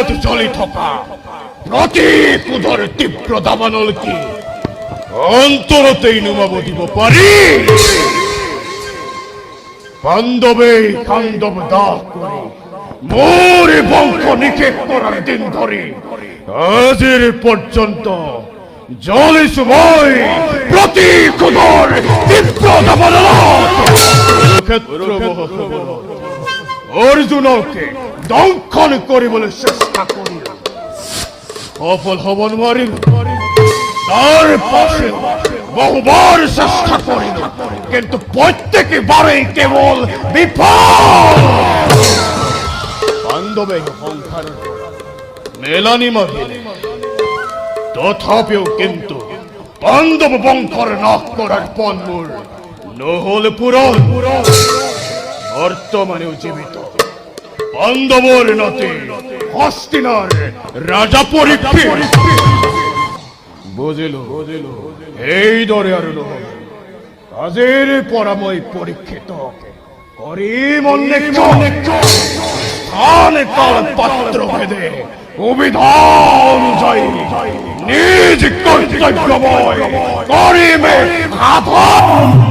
অন্তরত চলি থকা প্রতীকুধর তীব্র দাবানল কি অন্তরতেই নুমাব দিব পারি বান্ধবে কান্দব দাহ করে মোরে বংশ নিক্ষেপ করার দিন ধরে আজের পর্যন্ত জলে সময় প্রতীকুধর তীব্র দাবানল অর্জুনকে দংশন করিবলৈ চেষ্টা করিল সফল হবন মারিল তার পাশে বহুবার চেষ্টা করিল কিন্তু প্রত্যেকবারেই কেবল বিফল বান্ধবে সংখ্যার মেলানি মাগিলে তথাপিও কিন্তু বান্ধব বংশর নাশ করার পন্মূর নহলে পুরন বর্তমানেও জীবিত বান্ধবর নতে হস্তিনার রাজা পরীক্ষিত বুঝিল এই দরে আর নহল কাজের পরাময় পরীক্ষিত করি মনে স্থান কাল পাত্র ভেদে অভিধান জয় নিজ কর্তব্যময় করিমে সাধন